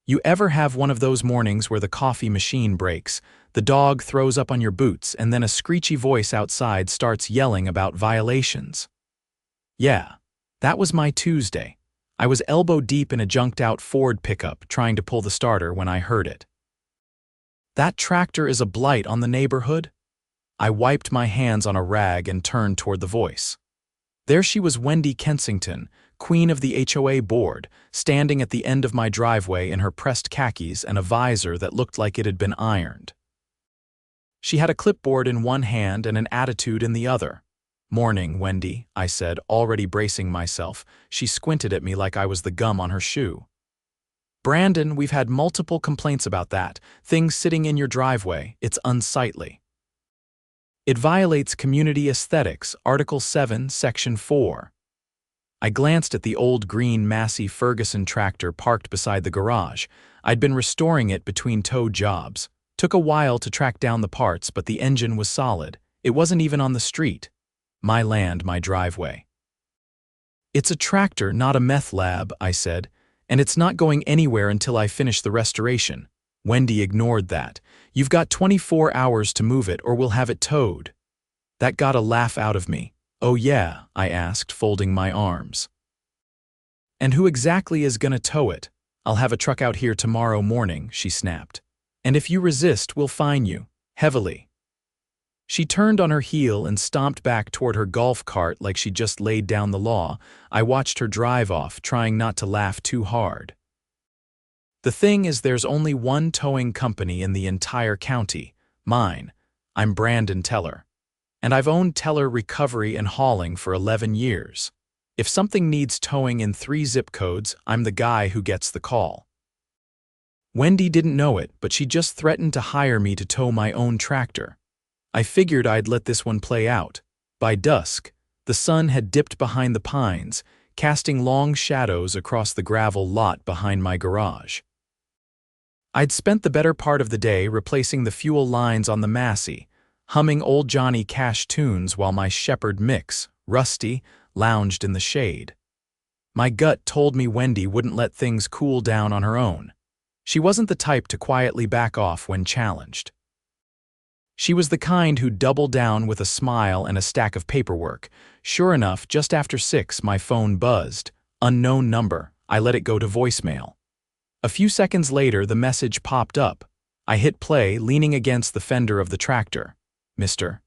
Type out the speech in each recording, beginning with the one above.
You ever have one of those mornings where the coffee machine breaks, the dog throws up on your boots, and then a screechy voice outside starts yelling about violations? Yeah, that was my Tuesday. I was elbow deep in a junked-out Ford pickup trying to pull the starter when I heard it. "That tractor is a blight on the neighborhood?" I wiped my hands on a rag and turned toward the voice. There she was, Wendy Kensington, queen of the HOA board, standing at the end of my driveway in her pressed khakis and a visor that looked like it had been ironed. She had a clipboard in one hand and an attitude in the other. "Morning, Wendy," I said, already bracing myself. She squinted at me like I was the gum on her shoe. "Brandon, we've had multiple complaints about that. Things sitting in your driveway. It's unsightly. It violates community aesthetics, Article 7, Section 4. I glanced at the old green Massey Ferguson tractor parked beside the garage. I'd been restoring it between tow jobs. Took a while to track down the parts, but the engine was solid. It wasn't even on the street. My land, my driveway. "It's a tractor, not a meth lab," I said, "and it's not going anywhere until I finish the restoration." Wendy ignored that. "You've got 24 hours to move it or we'll have it towed." That got a laugh out of me. "Oh yeah?" I asked, folding my arms. "And who exactly is gonna tow it?" "I'll have a truck out here tomorrow morning," she snapped. "And if you resist, we'll fine you. Heavily." She turned on her heel and stomped back toward her golf cart like she'd just laid down the law. I watched her drive off, trying not to laugh too hard. "The thing is, there's only one towing company in the entire county. Mine. I'm Brandon Teller. And I've owned Teller Recovery and Hauling for 11 years. If something needs towing in 3 zip codes, I'm the guy who gets the call." Wendy didn't know it, but she just threatened to hire me to tow my own tractor. I figured I'd let this one play out. By dusk, the sun had dipped behind the pines, casting long shadows across the gravel lot behind my garage. I'd spent the better part of the day replacing the fuel lines on the Massey, humming old Johnny Cash tunes while my Shepherd mix, Rusty, lounged in the shade. My gut told me Wendy wouldn't let things cool down on her own. She wasn't the type to quietly back off when challenged. She was the kind who'd double down with a smile and a stack of paperwork. Sure enough, just after 6, my phone buzzed. Unknown number. I let it go to voicemail. A few seconds later, the message popped up. I hit play, leaning against the fender of the tractor. "Mr.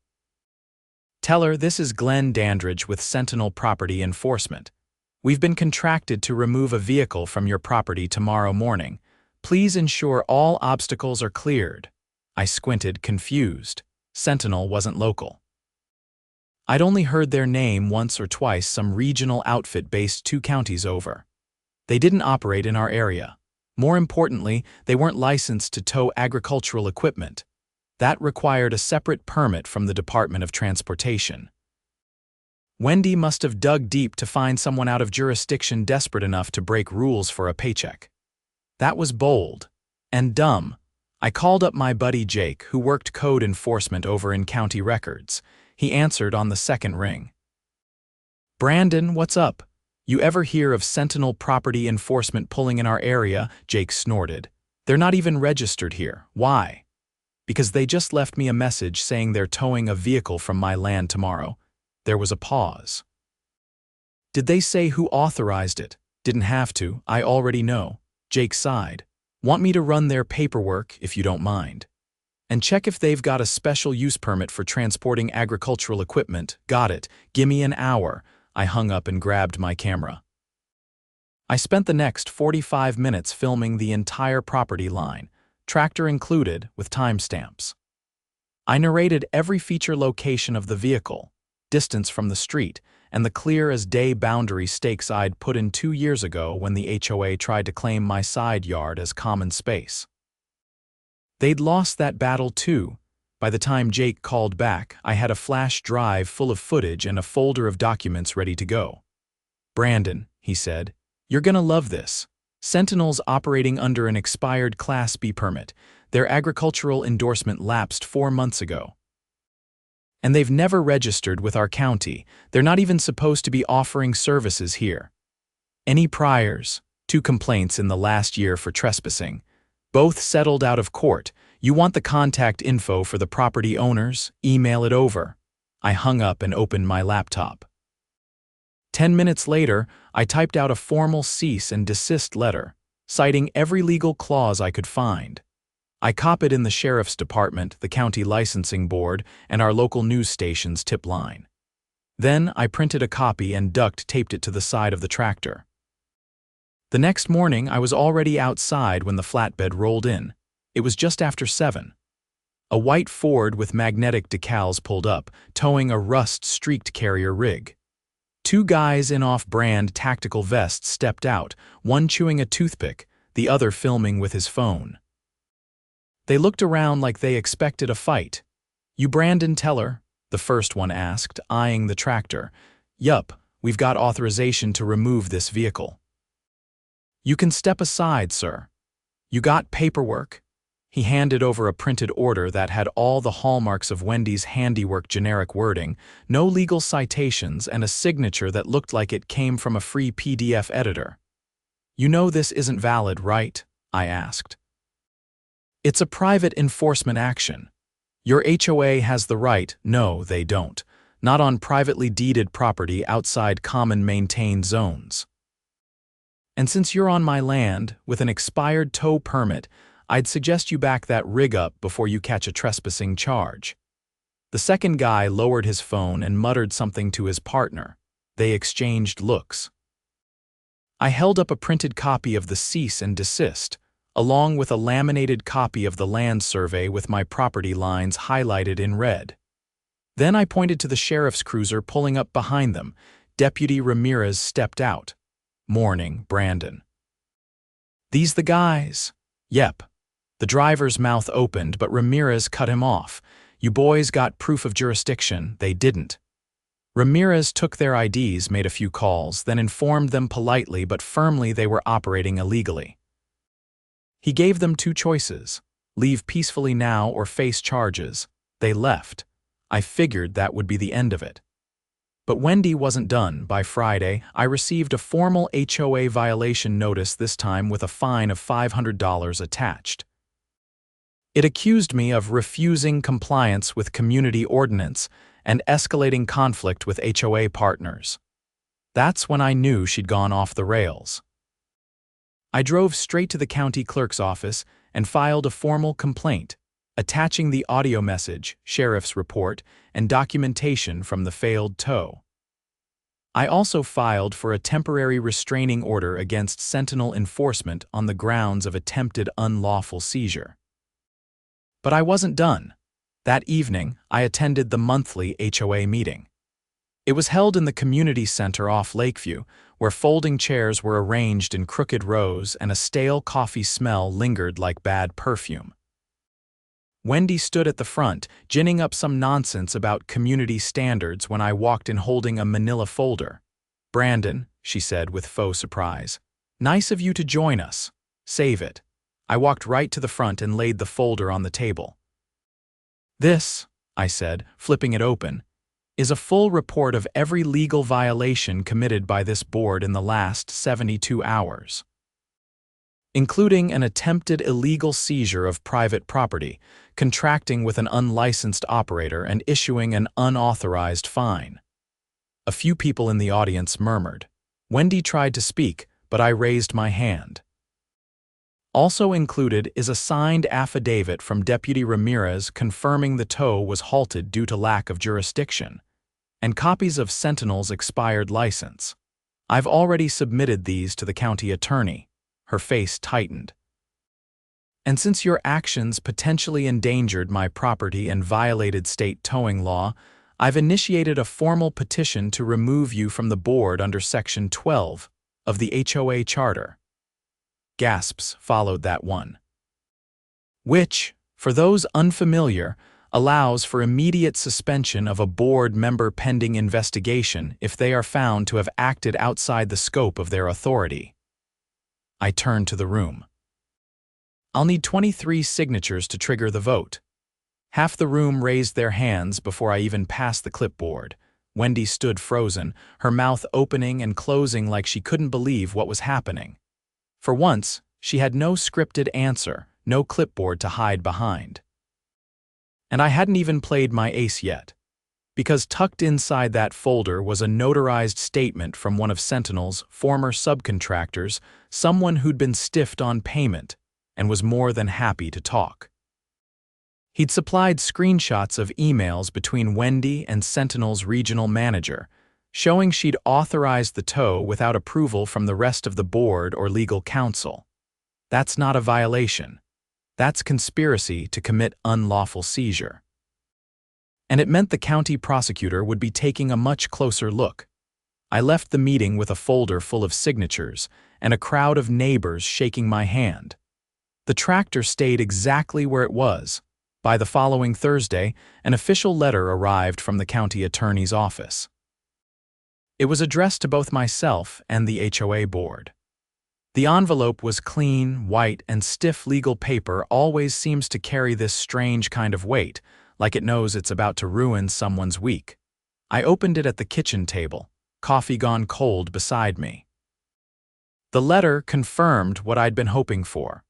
Teller, this is Glenn Dandridge with Sentinel Property Enforcement. We've been contracted to remove a vehicle from your property tomorrow morning. Please ensure all obstacles are cleared." I squinted, confused. Sentinel wasn't local. I'd only heard their name once or twice, some regional outfit based 2 counties over. They didn't operate in our area. More importantly, they weren't licensed to tow agricultural equipment. That required a separate permit from the Department of Transportation. Wendy must have dug deep to find someone out of jurisdiction desperate enough to break rules for a paycheck. That was bold. And dumb. I called up my buddy Jake, who worked code enforcement over in county records. He answered on the second ring. "Brandon, what's up? You ever hear of Sentinel Property Enforcement pulling in our area?" Jake snorted. "They're not even registered here. Why?" "Because they just left me a message saying they're towing a vehicle from my land tomorrow." There was a pause. "Did they say who authorized it?" "Didn't have to. I already know." Jake sighed. "Want me to run their paperwork, if you don't mind? And check if they've got a special use permit for transporting agricultural equipment." "Got it. Gimme an hour." I hung up and grabbed my camera. I spent the next 45 minutes filming the entire property line, tractor included, with timestamps. I narrated every feature location of the vehicle, distance from the street, and the clear-as-day boundary stakes I'd put in 2 years ago when the HOA tried to claim my side yard as common space. They'd lost that battle too. By the time Jake called back, I had a flash drive full of footage and a folder of documents ready to go. "Brandon," he said, "you're gonna love this. Sentinel's operating under an expired Class B permit. Their agricultural endorsement lapsed 4 months ago. And they've never registered with our county. They're not even supposed to be offering services here. Any priors?" 2 complaints in the last year for trespassing. Both settled out of court. You want the contact info for the property owners? Email it over. I hung up and opened my laptop. 10 minutes later, I typed out a formal cease and desist letter, citing every legal clause I could find. I copied in the sheriff's department, the county licensing board, and our local news station's tip line. Then I printed a copy and duct-taped it to the side of the tractor. The next morning, I was already outside when the flatbed rolled in. It was just after 7. A white Ford with magnetic decals pulled up, towing a rust-streaked carrier rig. 2 guys in off-brand tactical vests stepped out, one chewing a toothpick, the other filming with his phone. They looked around like they expected a fight. "You Brandon Teller?" the first one asked, eyeing the tractor. "Yup, we've got authorization to remove this vehicle." "You can step aside, sir." "You got paperwork?" He handed over a printed order that had all the hallmarks of Wendy's handiwork generic wording, no legal citations, and a signature that looked like it came from a free PDF editor. "You know this isn't valid, right?" I asked. "It's a private enforcement action. Your HOA has the right." "No, they don't. Not on privately deeded property outside common maintained zones. And since you're on my land, with an expired tow permit, I'd suggest you back that rig up before you catch a trespassing charge." The second guy lowered his phone and muttered something to his partner. They exchanged looks. I held up a printed copy of the cease and desist, along with a laminated copy of the land survey with my property lines highlighted in red. Then I pointed to the sheriff's cruiser pulling up behind them. Deputy Ramirez stepped out. "Morning, Brandon." "These the guys?" "Yep." The driver's mouth opened, but Ramirez cut him off. "You boys got proof of jurisdiction." They didn't. Ramirez took their IDs, made a few calls, then informed them politely but firmly they were operating illegally. He gave them 2 choices: leave peacefully now or face charges. They left. I figured that would be the end of it. But Wendy wasn't done. By Friday, I received a formal HOA violation notice, this time with a fine of $500 attached. It accused me of refusing compliance with community ordinance and escalating conflict with HOA partners. That's when I knew she'd gone off the rails. I drove straight to the county clerk's office and filed a formal complaint, attaching the audio message, sheriff's report, and documentation from the failed tow. I also filed for a temporary restraining order against Sentinel enforcement on the grounds of attempted unlawful seizure. But I wasn't done. That evening, I attended the monthly HOA meeting. It was held in the community center off Lakeview, where folding chairs were arranged in crooked rows and a stale coffee smell lingered like bad perfume. Wendy stood at the front, ginning up some nonsense about community standards when I walked in holding a manila folder. "Brandon," she said with faux surprise, "nice of you to join us. Save it." I walked right to the front and laid the folder on the table. "This," I said, flipping it open, "is a full report of every legal violation committed by this board in the last 72 hours. Including an attempted illegal seizure of private property, contracting with an unlicensed operator, and issuing an unauthorized fine." A few people in the audience murmured. Wendy tried to speak, but I raised my hand. Also included is a signed affidavit from Deputy Ramirez confirming the tow was halted due to lack of jurisdiction, and copies of Sentinel's expired license. I've already submitted these to the county attorney. Her face tightened. "And since your actions potentially endangered my property and violated state towing law, I've initiated a formal petition to remove you from the board under Section 12 of the HOA Charter." Gasps followed that one. Which, for those unfamiliar, allows for immediate suspension of a board member pending investigation if they are found to have acted outside the scope of their authority. I turned to the room. "I'll need 23 signatures to trigger the vote." Half the room raised their hands before I even passed the clipboard. Wendy stood frozen, her mouth opening and closing like she couldn't believe what was happening. For once, she had no scripted answer, no clipboard to hide behind. And I hadn't even played my ace yet, because tucked inside that folder was a notarized statement from one of Sentinel's former subcontractors, someone who'd been stiffed on payment and was more than happy to talk. He'd supplied screenshots of emails between Wendy and Sentinel's regional manager, showing she'd authorized the tow without approval from the rest of the board or legal counsel. That's not a violation. That's conspiracy to commit unlawful seizure. And it meant the county prosecutor would be taking a much closer look. I left the meeting with a folder full of signatures and a crowd of neighbors shaking my hand. The tractor stayed exactly where it was. By the following Thursday, an official letter arrived from the county attorney's office. It was addressed to both myself and the HOA board. The envelope was clean, white, and stiff. Legal paper always seems to carry this strange kind of weight, like it knows it's about to ruin someone's week. I opened it at the kitchen table, coffee gone cold beside me. The letter confirmed what I'd been hoping for.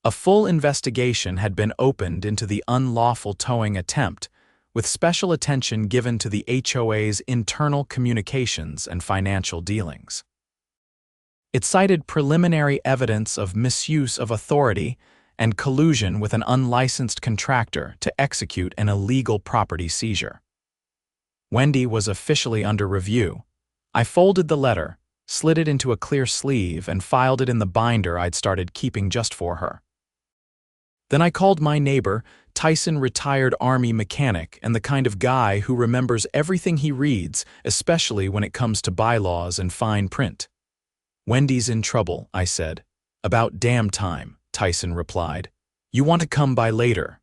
A full investigation had been opened into the unlawful towing attempt, with special attention given to the HOA's internal communications and financial dealings. It cited preliminary evidence of misuse of authority and collusion with an unlicensed contractor to execute an illegal property seizure. Wendy was officially under review. I folded the letter, slid it into a clear sleeve, and filed it in the binder I'd started keeping just for her. Then I called my neighbor, Tyson, retired Army mechanic and the kind of guy who remembers everything he reads, especially when it comes to bylaws and fine print. "Wendy's in trouble," I said. "About damn time," Tyson replied. "You want to come by later?"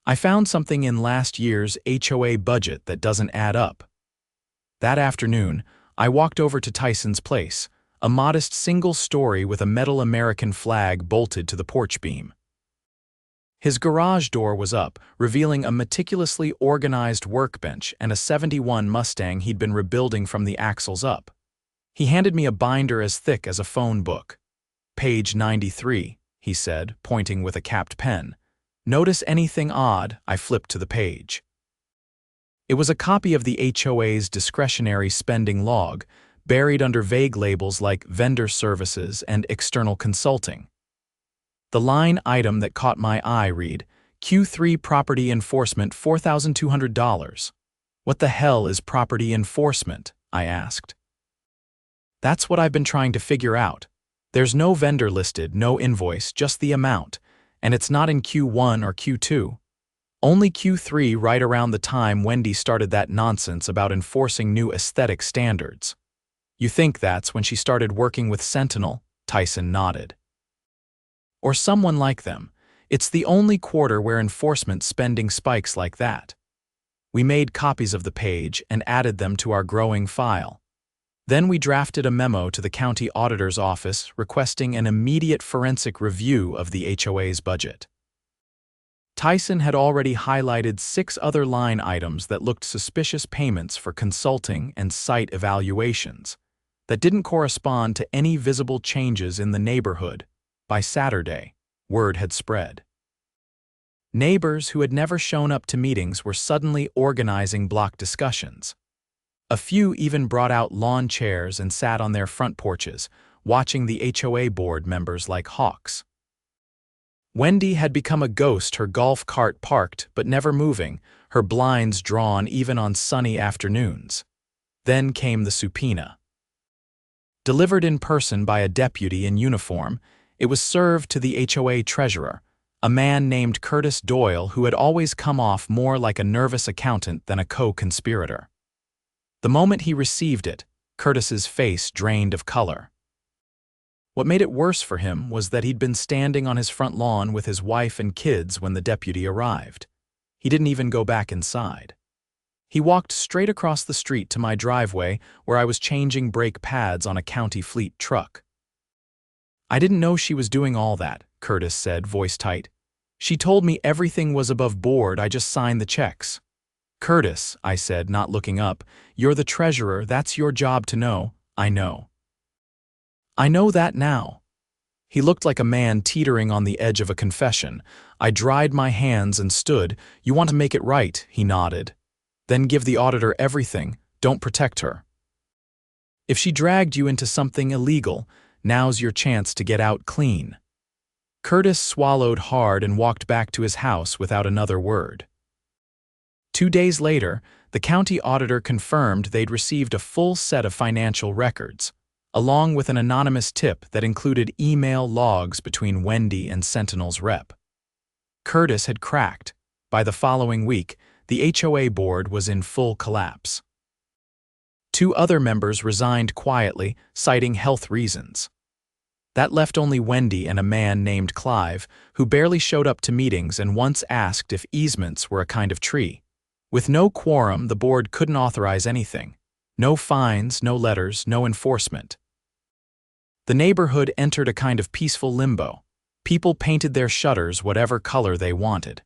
I found something in last year's HOA budget that doesn't add up. That afternoon, I walked over to Tyson's place, a modest single story with a metal American flag bolted to the porch beam. His garage door was up, revealing a meticulously organized workbench and a '71 Mustang he'd been rebuilding from the axles up. He handed me a binder as thick as a phone book. "Page 93, he said, pointing with a capped pen. "Notice anything odd?" I flipped to the page. It was a copy of the HOA's discretionary spending log, buried under vague labels like vendor services and external consulting. The line item that caught my eye read, "Q3 Property Enforcement $4,200. "What the hell is property enforcement?" I asked. "That's what I've been trying to figure out. There's no vendor listed, no invoice, just the amount, and it's not in Q1 or Q2. Only Q3, right around the time Wendy started that nonsense about enforcing new aesthetic standards." "You think that's when she started working with Sentinel?" Tyson nodded. "Or someone like them. It's the only quarter where enforcement spending spikes like that." We made copies of the page and added them to our growing file. Then we drafted a memo to the county auditor's office requesting an immediate forensic review of the HOA's budget. Tyson had already highlighted 6 other line items that looked suspicious: payments for consulting and site evaluations that didn't correspond to any visible changes in the neighborhood. By Saturday, word had spread. Neighbors who had never shown up to meetings were suddenly organizing block discussions. A few even brought out lawn chairs and sat on their front porches, watching the HOA board members like hawks. Wendy had become a ghost, her golf cart parked but never moving, her blinds drawn even on sunny afternoons. Then came the subpoena. Delivered in person by a deputy in uniform, it was served to the HOA treasurer, a man named Curtis Doyle who had always come off more like a nervous accountant than a co-conspirator. The moment he received it, Curtis's face drained of color. What made it worse for him was that he'd been standing on his front lawn with his wife and kids when the deputy arrived. He didn't even go back inside. He walked straight across the street to my driveway where I was changing brake pads on a county fleet truck. "I didn't know she was doing all that," Curtis said, voice tight. "She told me everything was above board, I just signed the checks." "Curtis," I said, not looking up, "you're the treasurer, that's your job to know." "I know." "I know that now. He looked like a man teetering on the edge of a confession. I dried my hands and stood. "You want to make it right," he nodded. "Then give the auditor everything. Don't protect her. If she dragged you into something illegal, now's your chance to get out clean." Curtis swallowed hard and walked back to his house without another word. 2 days later, the county auditor confirmed they'd received a full set of financial records, along with an anonymous tip that included email logs between Wendy and Sentinel's rep. Curtis had cracked. By the following week, the HOA board was in full collapse. 2 other members resigned quietly, citing health reasons. That left only Wendy and a man named Clive, who barely showed up to meetings and once asked if easements were a kind of tree. With no quorum, the board couldn't authorize anything. No fines, no letters, no enforcement. The neighborhood entered a kind of peaceful limbo. People painted their shutters whatever color they wanted.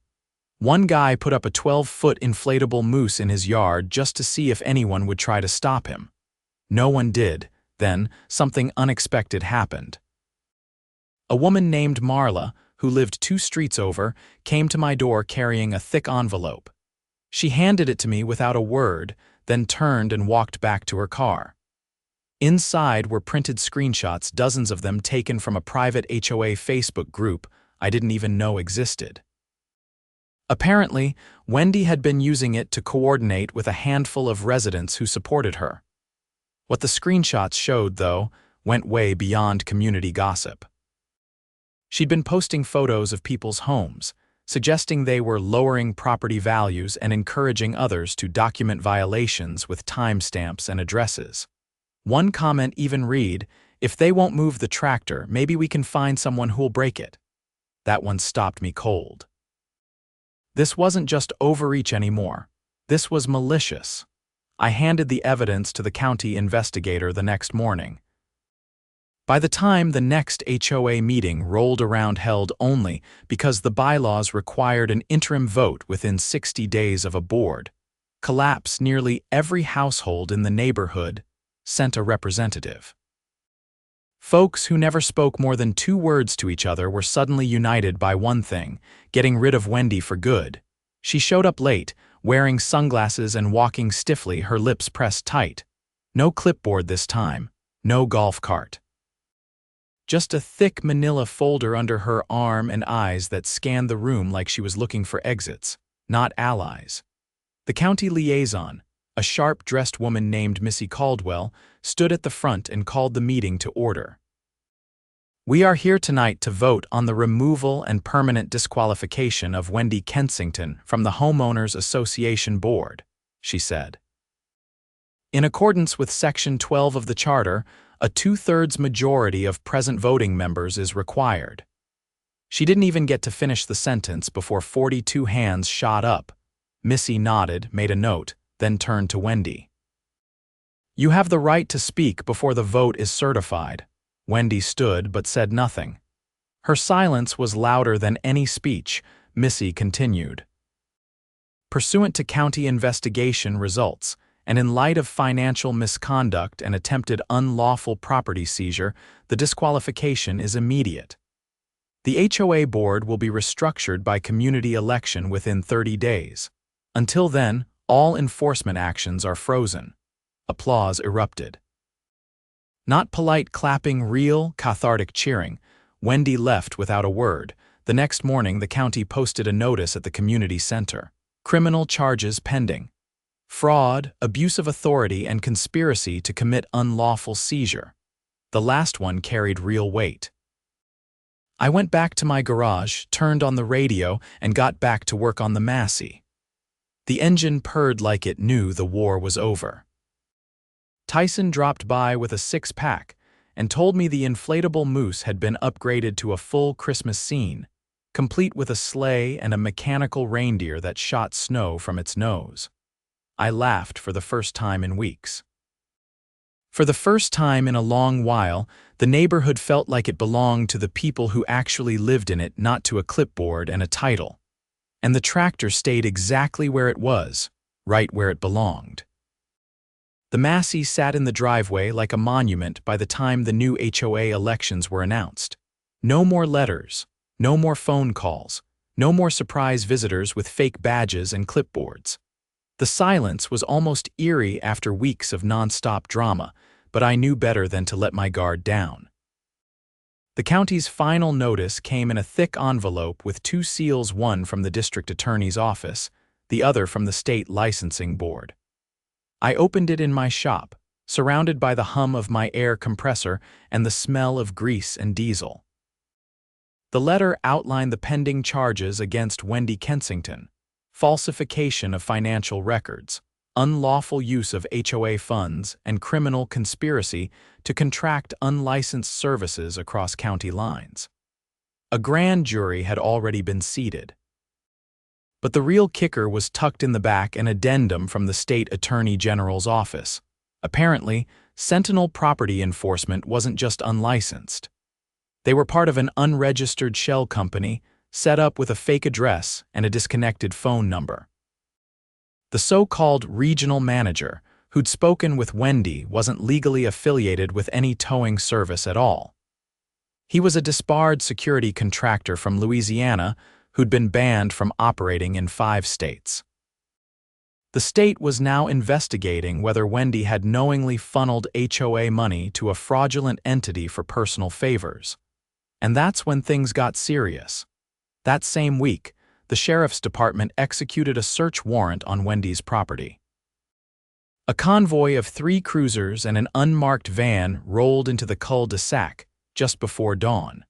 One guy put up a 12-foot inflatable moose in his yard just to see if anyone would try to stop him. No one did. Then, something unexpected happened. A woman named Marla, who lived 2 streets over, came to my door carrying a thick envelope. She handed it to me without a word, then turned and walked back to her car. Inside were printed screenshots, dozens of them taken from a private HOA Facebook group I didn't even know existed. Apparently, Wendy had been using it to coordinate with a handful of residents who supported her. What the screenshots showed, though, went way beyond community gossip. She'd been posting photos of people's homes, suggesting they were lowering property values and encouraging others to document violations with timestamps and addresses. One comment even read, "If they won't move the tractor, maybe we can find someone who'll break it." That one stopped me cold. This wasn't just overreach anymore. This was malicious. I handed the evidence to the county investigator the next morning. By the time the next HOA meeting rolled around, held only because the bylaws required an interim vote within 60 days of a board collapse, nearly every household in the neighborhood sent a representative. Folks who never spoke more than 2 words to each other were suddenly united by one thing: getting rid of Wendy for good. She showed up late, wearing sunglasses and walking stiffly, her lips pressed tight. No clipboard this time, no golf cart. Just a thick manila folder under her arm and eyes that scanned the room like she was looking for exits, not allies. The county liaison, a sharp-dressed woman named Missy Caldwell, stood at the front and called the meeting to order. "We are here tonight to vote on the removal and permanent disqualification of Wendy Kensington from the Homeowners Association Board," she said. "In accordance with Section 12 of the Charter, a 2/3 majority of present voting members is required." She didn't even get to finish the sentence before 42 hands shot up. Missy nodded, made a note, then turned to Wendy. "You have the right to speak before the vote is certified." Wendy stood but said nothing. Her silence was louder than any speech. Missy continued. "Pursuant to county investigation results, and in light of financial misconduct and attempted unlawful property seizure, the disqualification is immediate. The HOA board will be restructured by community election within 30 days. Until then, all enforcement actions are frozen." Applause erupted. Not polite clapping, real, cathartic cheering. Wendy left without a word. The next morning, the county posted a notice at the community center. Criminal charges pending. Fraud, abuse of authority, and conspiracy to commit unlawful seizure. The last one carried real weight. I went back to my garage, turned on the radio, and got back to work on the Massey. The engine purred like it knew the war was over. Tyson dropped by with a 6-pack and told me the inflatable moose had been upgraded to a full Christmas scene, complete with a sleigh and a mechanical reindeer that shot snow from its nose. I laughed for the first time in weeks. For the first time in a long while, the neighborhood felt like it belonged to the people who actually lived in it, not to a clipboard and a title. And the tractor stayed exactly where it was, right where it belonged. The Massey sat in the driveway like a monument by the time the new HOA elections were announced. No more letters, no more phone calls, no more surprise visitors with fake badges and clipboards. The silence was almost eerie after weeks of nonstop drama, but I knew better than to let my guard down. The county's final notice came in a thick envelope with two seals, one from the district attorney's office, the other from the state licensing board. I opened it in my shop, surrounded by the hum of my air compressor and the smell of grease and diesel. The letter outlined the pending charges against Wendy Kensington: falsification of financial records, unlawful use of HOA funds, and criminal conspiracy to contract unlicensed services across county lines. A grand jury had already been seated. But the real kicker was tucked in the back, an addendum from the state attorney general's office. Apparently, Sentinel Property Enforcement wasn't just unlicensed. They were part of an unregistered shell company set up with a fake address and a disconnected phone number. The so-called regional manager who'd spoken with Wendy wasn't legally affiliated with any towing service at all. He was a disbarred security contractor from Louisiana who'd been banned from operating in 5 states. The state was now investigating whether Wendy had knowingly funneled HOA money to a fraudulent entity for personal favors. And that's when things got serious. That same week, the sheriff's department executed a search warrant on Wendy's property. A convoy of 3 cruisers and an unmarked van rolled into the cul-de-sac just before dawn.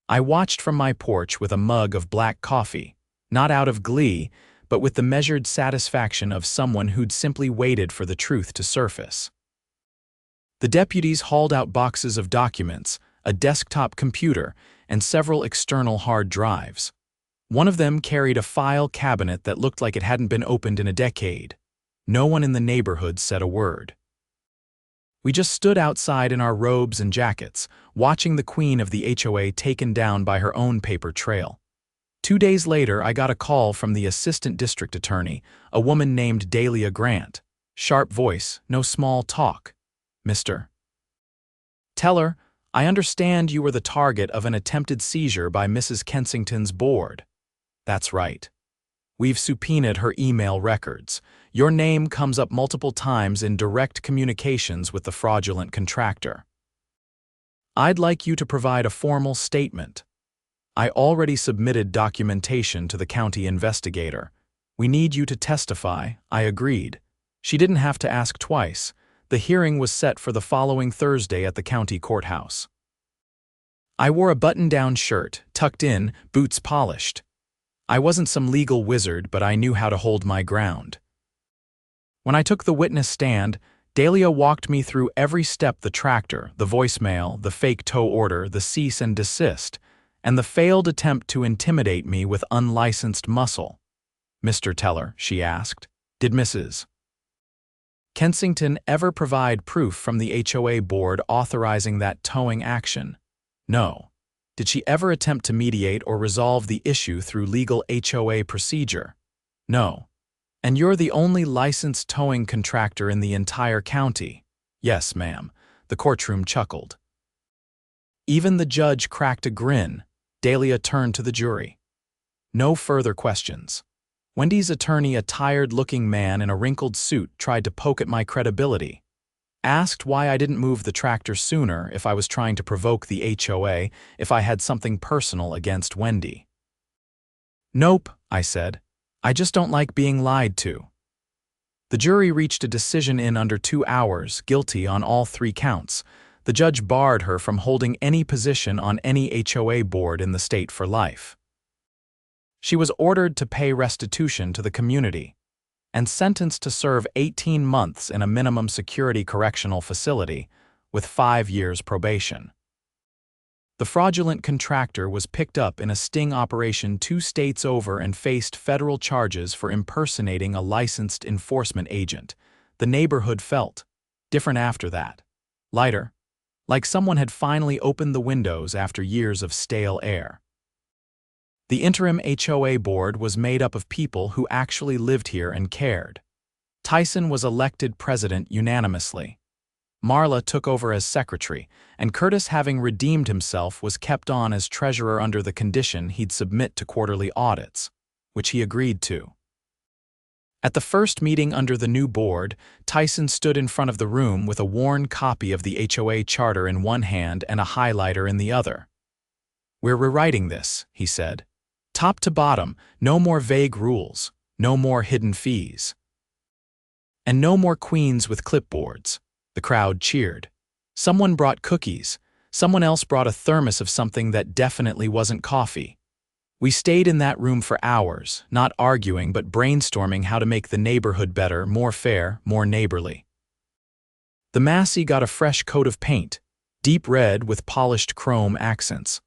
I watched from my porch with a mug of black coffee, not out of glee, but with the measured satisfaction of someone who'd simply waited for the truth to surface. The deputies hauled out boxes of documents, a desktop computer, and several external hard drives. One of them carried a file cabinet that looked like it hadn't been opened in a decade. No one in the neighborhood said a word. We just stood outside in our robes and jackets, watching the queen of the HOA taken down by her own paper trail. 2 days later, I got a call from the assistant district attorney, a woman named Dahlia Grant. Sharp voice, no small talk. "Mr. Teller, I understand you were the target of an attempted seizure by Mrs. Kensington's board." "That's right. We've subpoenaed her email records. Your name comes up multiple times in direct communications with the fraudulent contractor. I'd like you to provide a formal statement. I already submitted documentation to the county investigator. We need you to testify." I agreed. She didn't have to ask twice. The hearing was set for the following Thursday at the county courthouse. I wore a button-down shirt, tucked in, boots polished. I wasn't some legal wizard, but I knew how to hold my ground. When I took the witness stand, Dahlia walked me through every step: the tractor, the voicemail, the fake tow order, the cease and desist, and the failed attempt to intimidate me with unlicensed muscle. "Mr. Teller," she asked, "did Mrs. Kensington ever provide proof from the HOA board authorizing that towing action?" "No." "Did she ever attempt to mediate or resolve the issue through legal HOA procedure?" "No." "And you're the only licensed towing contractor in the entire county?" "Yes, ma'am." The courtroom chuckled. Even the judge cracked a grin. Dahlia turned to the jury. No further questions. Wendy's attorney, a tired-looking man in a wrinkled suit, tried to poke at my credibility. Asked why I didn't move the tractor sooner, if I was trying to provoke the HOA, if I had something personal against Wendy. "Nope," I said. "I just don't like being lied to." The jury reached a decision in under 2 hours, guilty on all 3 counts. The judge barred her from holding any position on any HOA board in the state for life. She was ordered to pay restitution to the community and sentenced to serve 18 months in a minimum security correctional facility with 5 years probation. The fraudulent contractor was picked up in a sting operation 2 states over and faced federal charges for impersonating a licensed enforcement agent. The neighborhood felt different after that. Lighter, like someone had finally opened the windows after years of stale air. The interim HOA board was made up of people who actually lived here and cared. Tyson was elected president unanimously. Marla took over as secretary, and Curtis, having redeemed himself, was kept on as treasurer under the condition he'd submit to quarterly audits, which he agreed to. At the first meeting under the new board, Tyson stood in front of the room with a worn copy of the HOA charter in one hand and a highlighter in the other. "We're rewriting this," he said. "Top to bottom, no more vague rules, no more hidden fees. And no more queens with clipboards." The crowd cheered. Someone brought cookies. Someone else brought a thermos of something that definitely wasn't coffee. We stayed in that room for hours, not arguing but brainstorming how to make the neighborhood better, more fair, more neighborly. The Massey got a fresh coat of paint, deep red with polished chrome accents.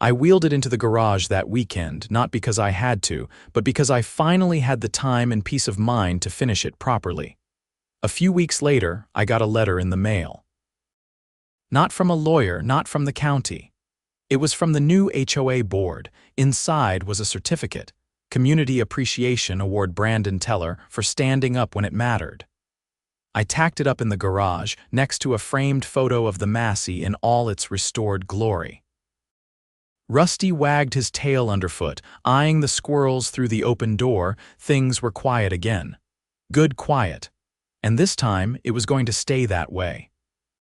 I wheeled it into the garage that weekend, not because I had to, but because I finally had the time and peace of mind to finish it properly. A few weeks later, I got a letter in the mail. Not from a lawyer, not from the county. It was from the new HOA board. Inside was a certificate, Community Appreciation Award Brandon Teller, for standing up when it mattered. I tacked it up in the garage, next to a framed photo of the Massey in all its restored glory. Rusty wagged his tail underfoot, eyeing the squirrels through the open door. Things were quiet again. Good quiet. And this time, it was going to stay that way.